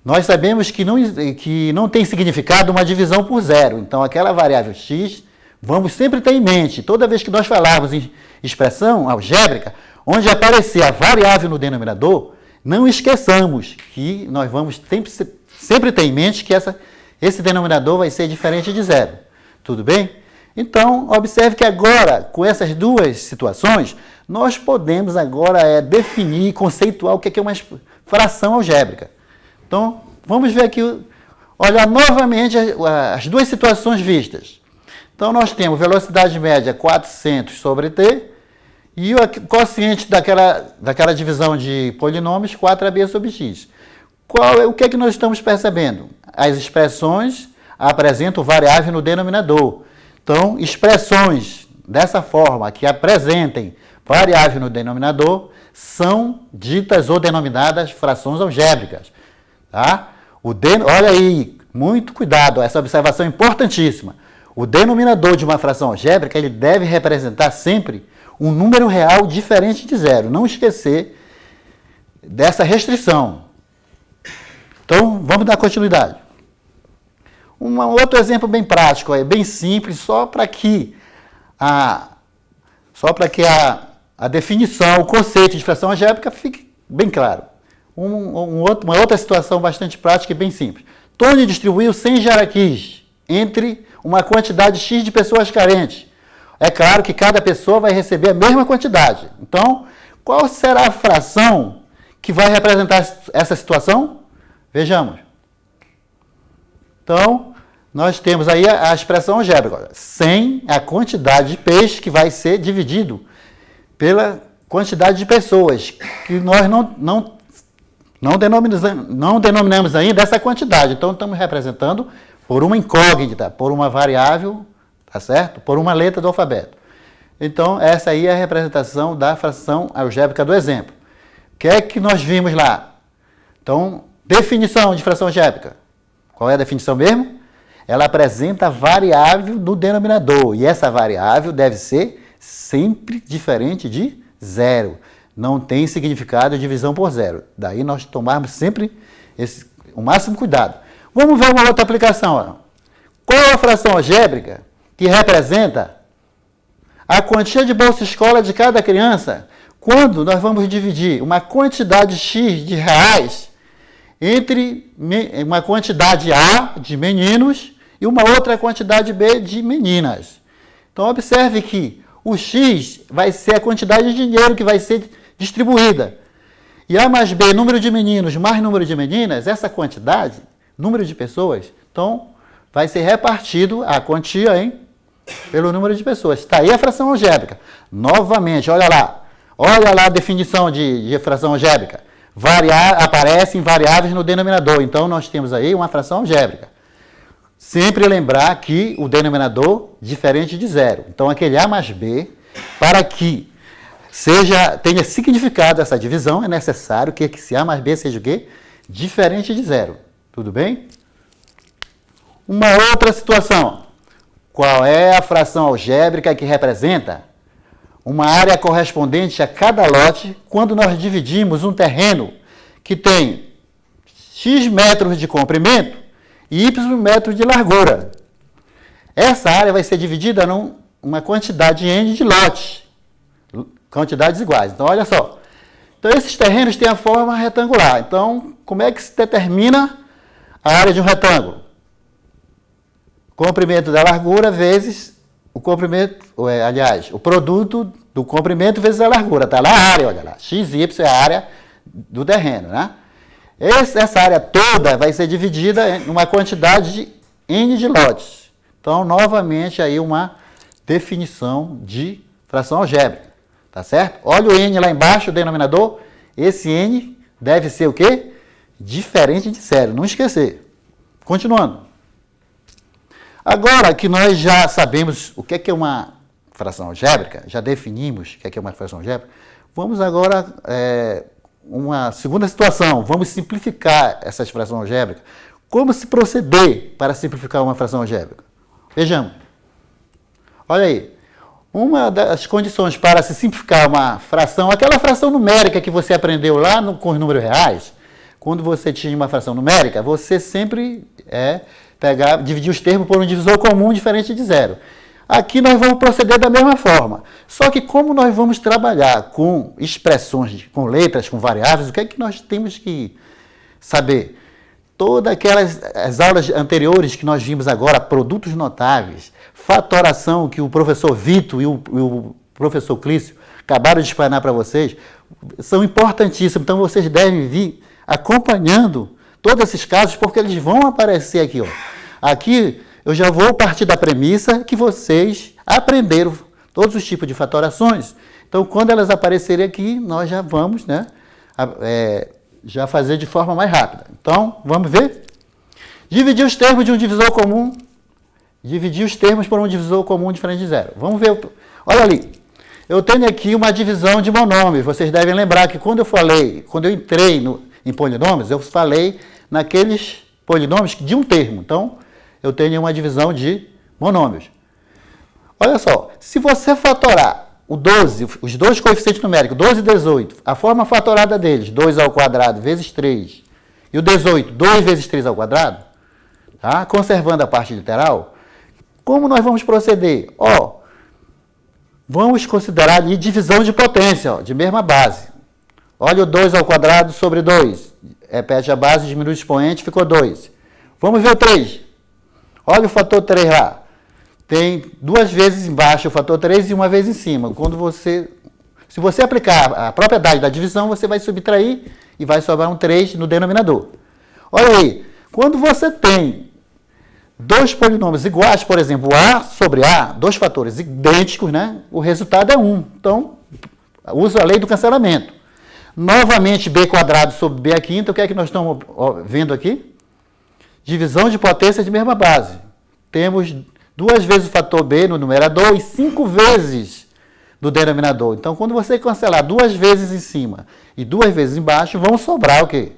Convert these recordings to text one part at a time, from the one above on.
nós sabemos que não tem significado uma divisão por zero. Então, aquela variável x, vamos sempre ter em mente, toda vez que nós falarmos em expressão algébrica, onde aparecer a variável no denominador, não esqueçamos que nós vamos sempre ter em mente que esse denominador vai ser diferente de zero. Tudo bem? Então, observe que agora, com essas duas situações, nós podemos agora definir, conceituar o que é uma fração algébrica. Então, vamos ver aqui, olhar novamente as duas situações vistas. Então, nós temos velocidade média 400 sobre t e o quociente daquela divisão de polinômios 4ab sobre x. O que é que nós estamos percebendo? As expressões apresentam variável no denominador. Então, expressões dessa forma que apresentem variável no denominador são ditas ou denominadas frações algébricas. Tá? Olha aí, muito cuidado, essa observação é importantíssima. O denominador de uma fração algébrica ele deve representar sempre um número real diferente de zero. Não esquecer dessa restrição. Então, vamos dar continuidade. Um outro exemplo bem prático, bem simples, só para que a definição, o conceito de fração algébrica fique bem claro. Uma outra situação bastante prática e bem simples. Tony distribuiu 100 jaraquis entre uma quantidade X de pessoas carentes. É claro que cada pessoa vai receber a mesma quantidade. Então, qual será a fração que vai representar essa situação? Vejamos. Então, nós temos aí a expressão algébrica. 100 é a quantidade de peixe que vai ser dividido pela quantidade de pessoas, que nós não denominamos ainda essa quantidade. Então, estamos representando por uma incógnita, por uma variável, tá certo? Por uma letra do alfabeto. Então, essa aí é a representação da fração algébrica do exemplo. O que é que nós vimos lá? Então, definição de fração algébrica. Qual é a definição mesmo? Ela apresenta a variável no denominador. E essa variável deve ser sempre diferente de zero. Não tem significado de divisão por zero. Daí nós tomarmos sempre o máximo cuidado. Vamos ver uma outra aplicação. Ó. Qual é a fração algébrica que representa a quantia de bolsa escola de cada criança quando nós vamos dividir uma quantidade X de reais entre uma quantidade A de meninos e uma outra quantidade B de meninas? Então, observe que o X vai ser a quantidade de dinheiro que vai ser distribuída. E A mais B, número de meninos mais número de meninas, essa quantidade, número de pessoas, então vai ser repartido a quantia pelo número de pessoas. Está aí a fração algébrica. Novamente, olha lá a definição de fração algébrica. Aparecem variáveis no denominador. Então, nós temos aí uma fração algébrica. Sempre lembrar que o denominador diferente de zero. Então, aquele A mais B, para que tenha significado essa divisão, é necessário que esse A mais B seja o quê? Diferente de zero. Tudo bem? Uma outra situação. Qual é a fração algébrica que representa uma área correspondente a cada lote quando nós dividimos um terreno que tem X metros de comprimento e Y metros de largura? Essa área vai ser dividida numa quantidade N de lotes, quantidades iguais. Então, olha só. Então, esses terrenos têm a forma retangular. Então, como é que se determina a área de um retângulo? Comprimento da largura vezes o comprimento, o produto do comprimento vezes a largura. Está lá a área, olha lá. XY é a área do terreno, né? Essa área toda vai ser dividida em uma quantidade de N de lotes. Então, novamente, aí uma definição de fração algébrica. Tá certo? Olha o N lá embaixo, o denominador. Esse N deve ser o quê? Diferente de zero. Não esquecer. Continuando. Agora que nós já sabemos o que é uma fração algébrica, já definimos o que é uma fração algébrica, vamos agora uma segunda situação. Vamos simplificar essas frações algébricas. Como se proceder para simplificar uma fração algébrica? Vejamos. Olha aí. Uma das condições para se simplificar uma fração, aquela fração numérica que você aprendeu lá com os números reais, quando você tinha uma fração numérica, você sempre dividir os termos por um divisor comum diferente de zero. Aqui nós vamos proceder da mesma forma. Só que como nós vamos trabalhar com expressões, com letras, com variáveis, o que é que nós temos que saber? Todas aquelas as aulas anteriores que nós vimos agora, produtos notáveis, fatoração, que o professor Vitor e o professor Clício acabaram de explanar para vocês, são importantíssimos. Então vocês devem vir acompanhando todos esses casos, porque eles vão aparecer aqui. Ó. Aqui eu já vou partir da premissa que vocês aprenderam todos os tipos de fatorações. Então, quando elas aparecerem aqui, nós já vamos já fazer de forma mais rápida. Então, vamos ver? Dividir os termos de um divisor comum. Dividir os termos por um divisor comum diferente de zero. Vamos ver. Olha ali. Eu tenho aqui uma divisão de monômios. Vocês devem lembrar que quando eu entrei em polinômios, eu falei naqueles polinômios de um termo. Então, eu tenho uma divisão de monômios. Olha só, se você fatorar o 12, os dois coeficientes numéricos, 12 e 18, a forma fatorada deles, 2 ao quadrado vezes 3, e o 18, 2 vezes 3 ao quadrado, tá? Conservando a parte literal, como nós vamos proceder? Ó, vamos considerar ali divisão de potência, ó, de mesma base. Olha o 2 ao quadrado sobre 2. Repete a base, diminui o expoente, ficou 2. Vamos ver o 3. Olha o fator 3 lá. Tem duas vezes embaixo o fator 3 e uma vez em cima. Se você aplicar a propriedade da divisão, você vai subtrair e vai sobrar um 3 no denominador. Olha aí, quando você tem dois polinômios iguais, por exemplo, A sobre A, dois fatores idênticos, né? O resultado é 1. Então, usa a lei do cancelamento. Novamente, B quadrado sobre B à quinta, o que é que nós estamos vendo aqui? Divisão de potência de mesma base. Temos 2 vezes o fator B no numerador e 5 vezes no denominador. Então, quando você cancelar 2 vezes em cima e 2 vezes embaixo, vão sobrar o quê?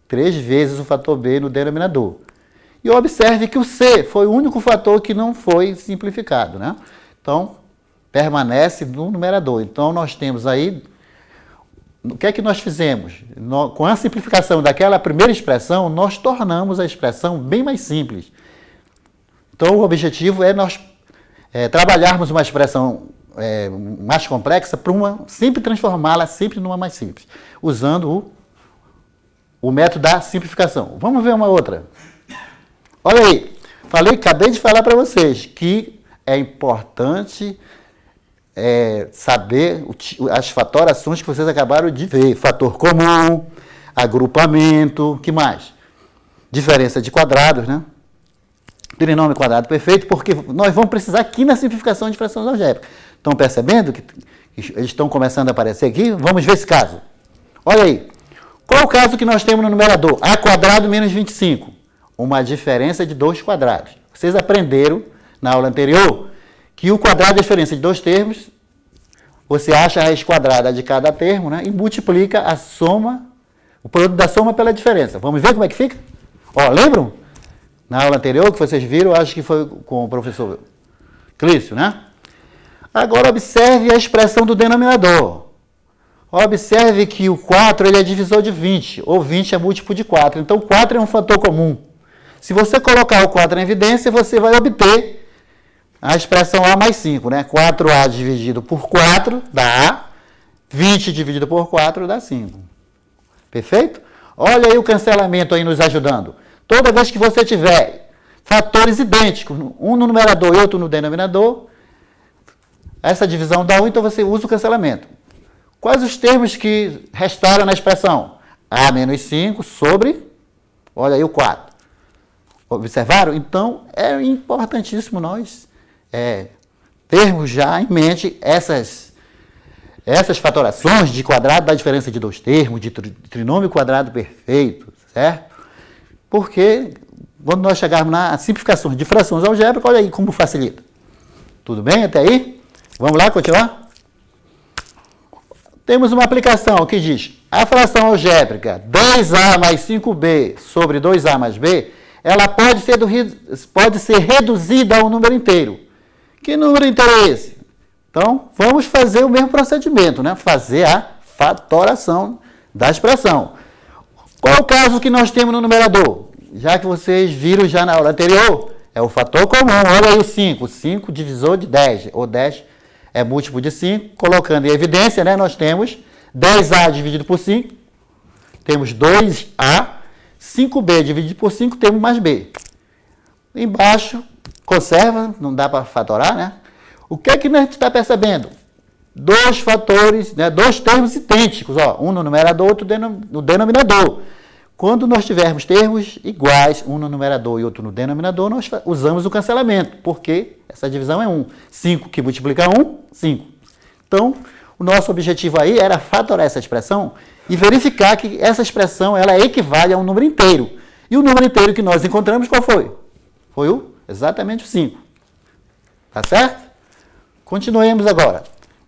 3 vezes o fator B no denominador. E observe que o C foi o único fator que não foi simplificado, né? Então, permanece no numerador. Então, nós temos aí... O que é que nós fizemos? Com a simplificação daquela primeira expressão, nós tornamos a expressão bem mais simples. Então, o objetivo é nós trabalharmos uma expressão mais complexa para sempre transformá-la sempre numa mais simples, usando o método da simplificação. Vamos ver uma outra. Olha aí, acabei de falar para vocês que é importante saber as fatorações que vocês acabaram de ver. Fator comum, agrupamento, que mais? Diferença de quadrados, né? Trinômio quadrado perfeito, porque nós vamos precisar aqui na simplificação de frações algébricas. Estão percebendo que eles estão começando a aparecer aqui? Vamos ver esse caso. Olha aí. Qual o caso que nós temos no numerador? A quadrado menos 25. Uma diferença de 2 quadrados. Vocês aprenderam na aula anterior que o quadrado é a diferença de 2 termos. Você acha a raiz quadrada de cada termo, né? E multiplica a soma, o produto da soma pela diferença. Vamos ver como é que fica? Ó, lembram? Na aula anterior que vocês viram, acho que foi com o professor Clício, né? Agora observe a expressão do denominador. Observe que o 4 ele é divisor de 20, ou 20 é múltiplo de 4. Então, 4 é um fator comum. Se você colocar o 4 em evidência, você vai obter a expressão A mais 5, né? 4A dividido por 4 dá A, 20 dividido por 4 dá 5. Perfeito? Olha aí o cancelamento aí nos ajudando. Toda vez que você tiver fatores idênticos, um no numerador e outro no denominador, essa divisão dá 1, então você usa o cancelamento. Quais os termos que restaram na expressão? A menos 5 sobre, olha aí o 4. Observaram? Então, é importantíssimo nós termos já em mente essas fatorações de quadrado da diferença de 2 termos, de trinômio quadrado perfeito, certo? Porque quando nós chegarmos na simplificação de frações algébricas, olha aí como facilita. Tudo bem até aí? Vamos lá continuar? Temos uma aplicação que diz, a fração algébrica 2A mais 5B sobre 2A mais B, ela pode ser reduzida a um número inteiro. Que número inteiro é esse? Então, vamos fazer o mesmo procedimento, né? Fazer a fatoração da expressão. Qual é o caso que nós temos no numerador? Já que vocês viram já na aula anterior, é o fator comum. Olha aí o 5. O 5 divisor de 10, ou 10 é múltiplo de 5. Colocando em evidência, né, nós temos 10A dividido por 5, temos 2A, 5B dividido por 5, temos mais B. Embaixo, conserva, não dá para fatorar, né? O que é que a gente está percebendo? Dois fatores, né, dois termos idênticos, ó, um no numerador, outro no denominador. Quando nós tivermos termos iguais, um no numerador e outro no denominador, nós usamos o cancelamento, porque essa divisão é 1. 5 que multiplica 1, 5. Então, o nosso objetivo aí era fatorar essa expressão e verificar que essa expressão ela equivale a um número inteiro. E o número inteiro que nós encontramos, qual foi? Foi exatamente o 5. Tá certo? Continuemos agora.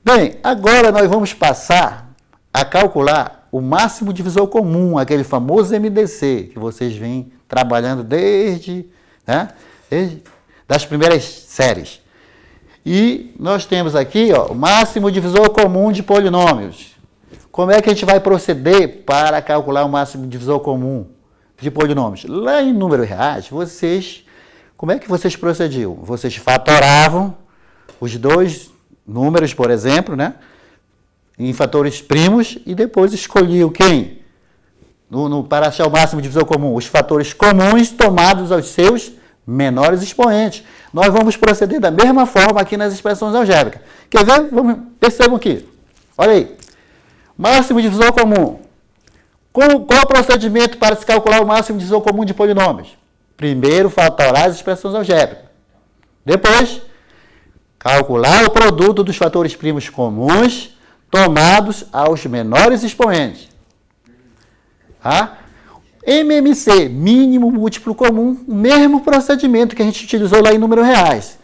Bem, agora nós vamos passar a calcular o máximo divisor comum, aquele famoso MDC, que vocês vêm trabalhando desde das primeiras séries. E nós temos aqui, ó, o máximo divisor comum de polinômios. Como é que a gente vai proceder para calcular o máximo divisor comum de polinômios? Lá em números reais, como é que vocês procediam? Vocês fatoravam os dois números, por exemplo, né, em fatores primos e depois escolhiam quem? Para achar o máximo divisor comum, os fatores comuns tomados aos seus menores expoentes. Nós vamos proceder da mesma forma aqui nas expressões algébricas. Quer ver? Percebam aqui. Olha aí. Máximo divisor comum. Qual o procedimento para se calcular o máximo divisor comum de polinômios? Primeiro, fatorar as expressões algébricas. Depois, calcular o produto dos fatores primos comuns tomados aos menores expoentes. Tá? MMC, mínimo múltiplo comum, o mesmo procedimento que a gente utilizou lá em números reais.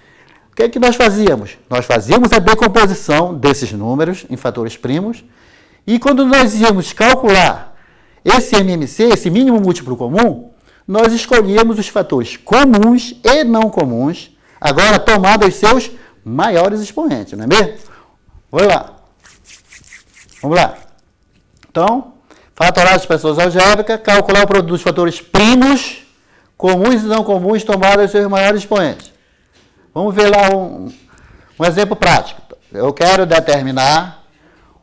O que é que nós fazíamos? Nós fazíamos a decomposição desses números em fatores primos e quando nós íamos calcular esse MMC, esse mínimo múltiplo comum, nós escolhíamos os fatores comuns e não comuns, agora tomados aos seus maiores expoentes, não é mesmo? Vamos lá. Então, fatorar as expressões algébricas, calcular o produto dos fatores primos, comuns e não comuns, tomados aos seus maiores expoentes. Vamos ver lá um exemplo prático. Eu quero determinar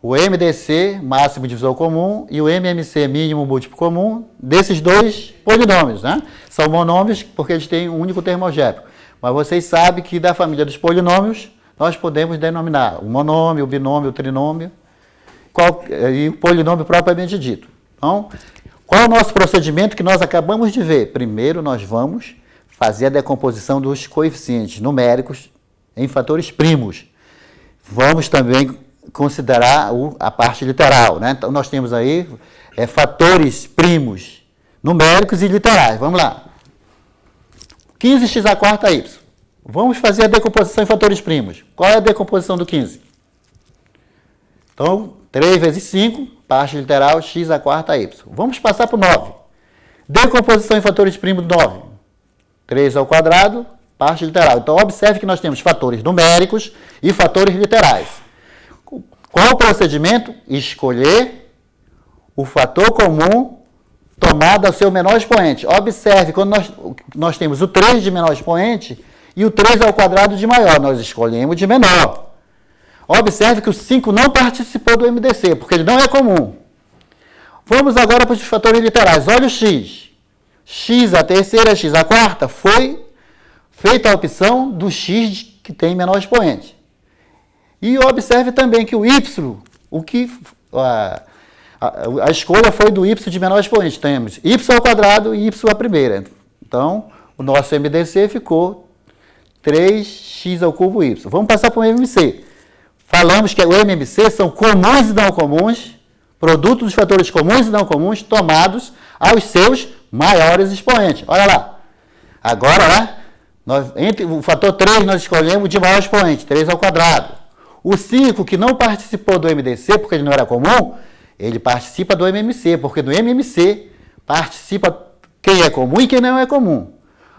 o MDC, máximo divisor comum, e o MMC, mínimo múltiplo comum, desses dois polinômios, né? São monômios porque eles têm um único termo algébrico. Mas vocês sabem que da família dos polinômios, nós podemos denominar o monômio, o binômio, o trinômio, e o polinômio propriamente dito. Então, qual é o nosso procedimento que nós acabamos de ver? Primeiro, nós vamos fazer a decomposição dos coeficientes numéricos em fatores primos. Vamos também considerar a parte literal, né? Então, nós temos aí fatores primos numéricos e literais. Vamos lá. 15x à quarta y. Vamos fazer a decomposição em fatores primos. Qual é a decomposição do 15? Então, 3 vezes 5, parte literal, x à quarta y. Vamos passar para o 9. Decomposição em fatores primos do 9. 3 ao quadrado, parte literal. Então, observe que nós temos fatores numéricos e fatores literais. Qual o procedimento? Escolher o fator comum tomado ao seu menor expoente. Observe, quando nós temos o 3 de menor expoente e o 3 ao quadrado de maior, nós escolhemos de menor. Observe que o 5 não participou do MDC, porque ele não é comum. Vamos agora para os fatores literais. Olha o x. X à terceira, x à quarta, foi feita a opção do x que tem menor expoente. E observe também que o y, a escolha foi do y de menor expoente. Temos y ao quadrado e y à primeira. Então, o nosso MDC ficou 3x ao cubo y. Vamos passar para o MMC. Falamos que o MMC são comuns e não comuns, produto dos fatores comuns e não comuns, tomados aos seus maiores expoentes. Olha lá. Agora, né, entre o fator 3, nós escolhemos de maior expoente, 3 ao quadrado. O 5, que não participou do MDC, porque ele não era comum, ele participa do MMC, porque do MMC participa quem é comum e quem não é comum.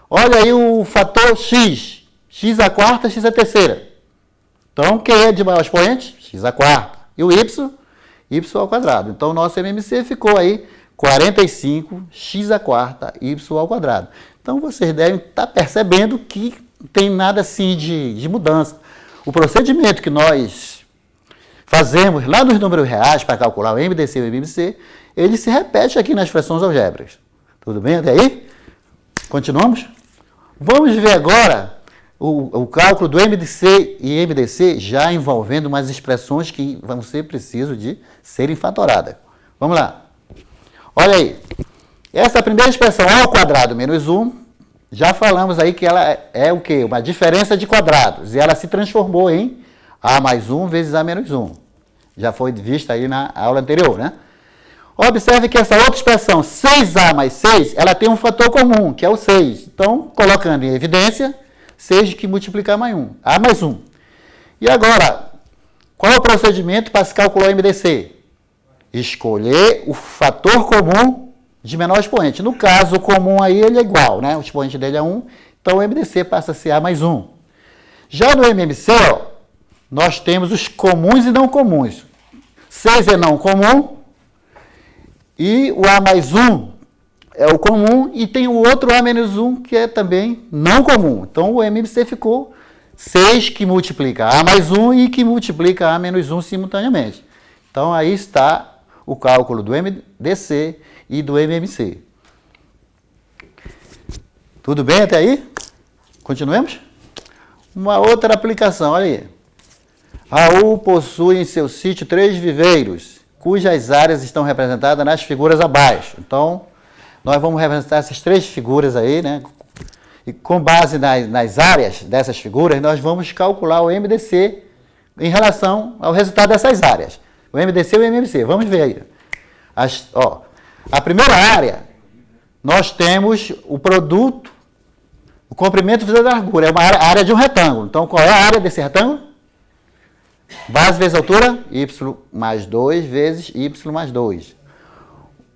Olha aí o fator x, x à quarta, x à terceira. Então, quem é de maior expoente? X à quarta. E o y? Y ao quadrado. Então, o nosso MMC ficou aí 45x², y ao quadrado. Então, vocês devem estar percebendo que não tem nada assim de mudança. O procedimento que nós fazemos lá nos números reais para calcular o MDC e o MMC, ele se repete aqui nas frações algébricas. Tudo bem até aí? Continuamos? Vamos ver agora o cálculo do MDC e MDC já envolvendo umas expressões que vão ser precisas de serem fatoradas. Vamos lá. Olha aí. Essa primeira expressão a ao quadrado menos 1, já falamos aí que ela é o quê? Uma diferença de quadrados. E ela se transformou em a mais 1 vezes a menos 1. Já foi vista aí na aula anterior, né? Observe que essa outra expressão, 6a mais 6, ela tem um fator comum, que é o 6. Então, colocando em evidência, 6 que multiplicar mais 1. A mais 1. E agora, qual é o procedimento para se calcular o MDC? Escolher o fator comum de menor expoente. No caso, o comum aí ele é igual, né? O expoente dele é 1. Então, o MDC passa a ser A mais 1. Já no MMC, ó, nós temos os comuns e não comuns. 6 é não comum. E o A mais 1 é o comum. E tem o outro A menos 1 que é também não comum. Então, o MMC ficou 6 que multiplica A mais 1 e que multiplica A menos 1 simultaneamente. Então, aí está o cálculo do MDC e do MMC. Tudo bem até aí? Continuemos? Uma outra aplicação, olha aí. Raul possui em seu sítio 3 viveiros, cujas áreas estão representadas nas figuras abaixo. Então, nós vamos representar essas 3 figuras aí, né? E com base nas áreas dessas figuras, nós vamos calcular o MDC em relação ao resultado dessas áreas. O MDC e o MMC. Vamos ver aí. A primeira área, nós temos o produto, o comprimento vezes a largura. É uma área de um retângulo. Então, qual é a área desse retângulo? Base vezes altura, y mais 2 vezes y mais 2.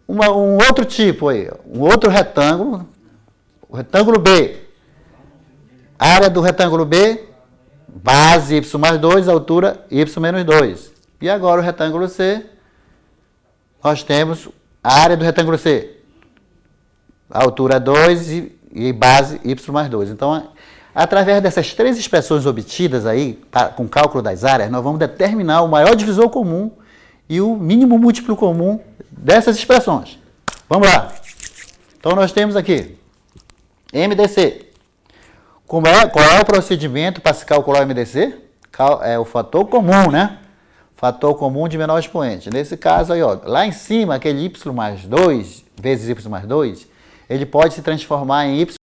Um outro tipo aí, um outro retângulo, o retângulo B. Área do retângulo B, base y mais 2, altura y menos 2. E agora o retângulo C, nós temos a área do retângulo C. Altura 2 e base y mais 2. Então, através dessas 3 expressões obtidas aí, com o cálculo das áreas, nós vamos determinar o maior divisor comum e o mínimo múltiplo comum dessas expressões. Vamos lá. Então, nós temos aqui MDC. Qual é o procedimento para se calcular o MDC? É o fator comum, né? Fator comum de menor expoente. Nesse caso aí, ó, lá em cima, aquele y mais 2 vezes y mais 2, ele pode se transformar em y